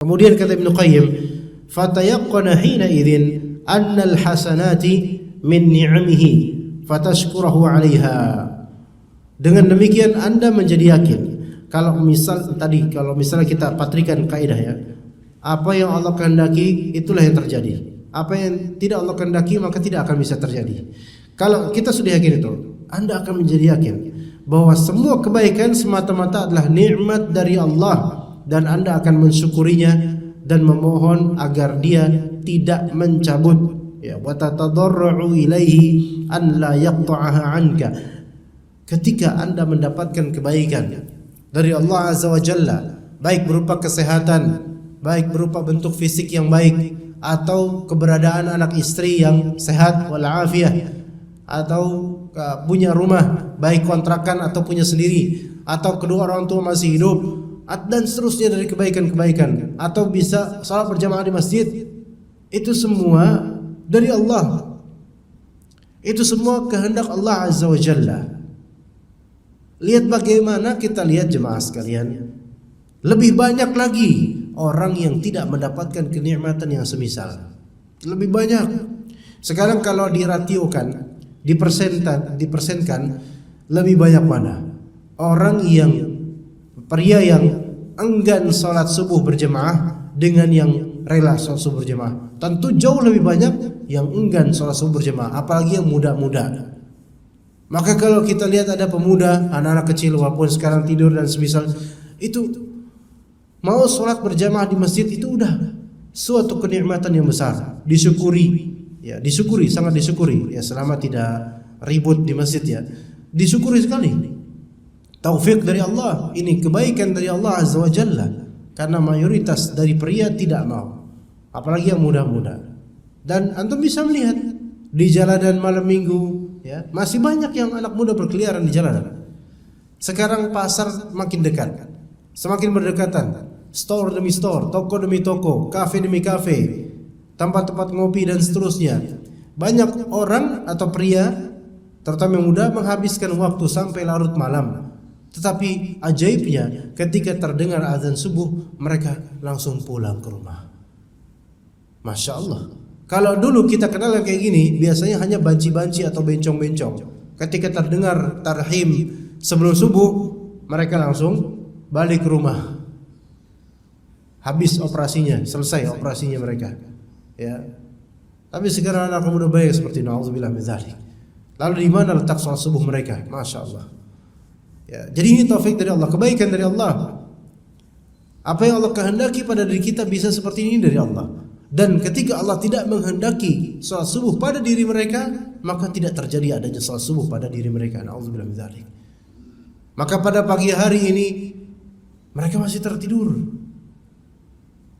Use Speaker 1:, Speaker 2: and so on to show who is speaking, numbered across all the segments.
Speaker 1: Kemudian kata Ibnu Qayyim, fatayaqqana hina idzin annal hasanati min ni'amihi fatashkurahu 'alaiha. Dengan demikian Anda menjadi yakin kalau misalnya kita patrikan kaidah ya, apa yang Allah kehendaki itulah yang terjadi. Apa yang tidak Allah kehendaki maka tidak akan bisa terjadi. Kalau kita sudah yakin itu, Anda akan menjadi yakin bahwa semua kebaikan semata-mata adalah nikmat dari Allah, dan Anda akan mensyukurinya dan memohon agar Dia tidak mencabut, ya, wa tatadarru ilaihi an la yaqta'aha 'anka. Ketika Anda mendapatkan kebaikan dari Allah Azza wa Jalla, baik berupa kesehatan, baik berupa bentuk fisik yang baik, atau keberadaan anak istri yang sehat walafiat, atau punya rumah baik kontrakan atau punya sendiri, atau kedua orang tua masih hidup, dan seterusnya dari kebaikan-kebaikan, atau bisa salat berjamaah di masjid, itu semua dari Allah. Itu semua kehendak Allah Azza wa Jalla. Lihat bagaimana, kita lihat jemaah sekalian, lebih banyak lagi orang yang tidak mendapatkan kenikmatan yang semisal. Lebih banyak. Sekarang kalau diratiokan, dipersenkan, lebih banyak mana? Orang yang pria yang enggan sholat subuh berjemaah dengan yang rela sholat subuh berjemaah. Tentu jauh lebih banyak yang enggan sholat subuh berjemaah, apalagi yang muda-muda. Maka kalau kita lihat ada pemuda, anak-anak kecil walaupun sekarang tidur dan semisal itu, mau sholat berjamaah di masjid itu udah suatu kenikmatan yang besar, disyukuri, ya, disyukuri, sangat disyukuri, ya, selama tidak ribut di masjid, ya, disyukuri sekali. Taufik dari Allah, ini kebaikan dari Allah Azza wa Jalla, karena mayoritas dari pria tidak mau, apalagi yang muda-muda. Dan antum bisa melihat di jalanan malam minggu, ya, masih banyak yang anak muda berkeliaran di jalanan. Sekarang pasar makin dekat, semakin berdekatan, store demi store, toko demi toko, kafe demi kafe, tempat-tempat ngopi dan seterusnya. Banyak orang atau pria, terutama yang muda, menghabiskan waktu sampai larut malam. Tetapi ajaibnya, ketika terdengar azan subuh, mereka langsung pulang ke rumah. Masya Allah. Kalau dulu kita kenal yang kayak gini, biasanya hanya banci-banci atau bencong-bencong. Ketika terdengar tarhim sebelum subuh, mereka langsung balik ke rumah. Habis operasinya, selesai operasinya mereka, ya. Tapi sekarang anak muda baik seperti na'udzubillah min dzalik. Lalu di mana letak sholat subuh mereka? Masya Allah. Ya, jadi ini taufik dari Allah, kebaikan dari Allah. Apa yang Allah kehendaki pada diri kita bisa seperti ini dari Allah. Dan ketika Allah tidak menghendaki sholat subuh pada diri mereka, maka tidak terjadi adanya sholat subuh pada diri mereka. Na'udzubillah min dzalik. Maka pada pagi hari ini mereka masih tertidur.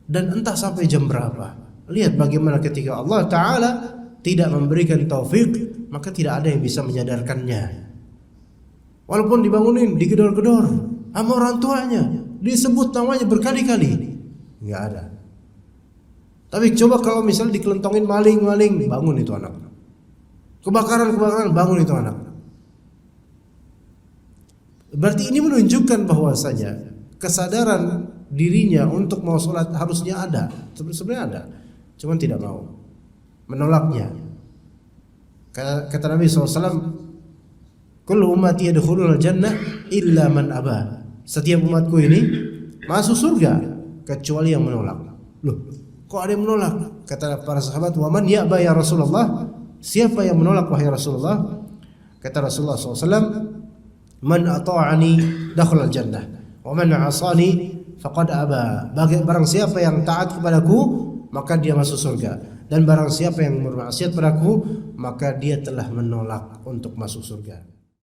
Speaker 1: Dan entah sampai jam berapa. Lihat bagaimana ketika Allah Ta'ala tidak memberikan taufik, maka tidak ada yang bisa menyadarkannya. Walaupun dibangunin, digedor-gedor sama orang tuanya, disebut namanya berkali-kali, nggak ada. Tapi coba kalau misalnya dikelentongin maling, bangun itu anak. Kebakaran, bangun itu anak. Berarti ini menunjukkan bahwasanya kesadaran dirinya untuk mau sholat harusnya ada. Sebenarnya ada, cuman tidak mau, menolaknya. Kata Nabi SAW, kullu ummati yadkhulul jannah illa man aba. Setiap umatku ini masuk surga kecuali yang menolak. Loh, kok ada yang menolak? Kata para sahabat, wa man ya'ba ya Rasulullah? Siapa yang menolak wahai Rasulullah? Kata Rasulullah SAW, man ata'ani dakhala jannah wa man 'asani faqad aba. Barang siapa yang taat kepadaku, maka dia masuk surga. Dan barang siapa yang bermaksiat padaku, maka dia telah menolak untuk masuk surga.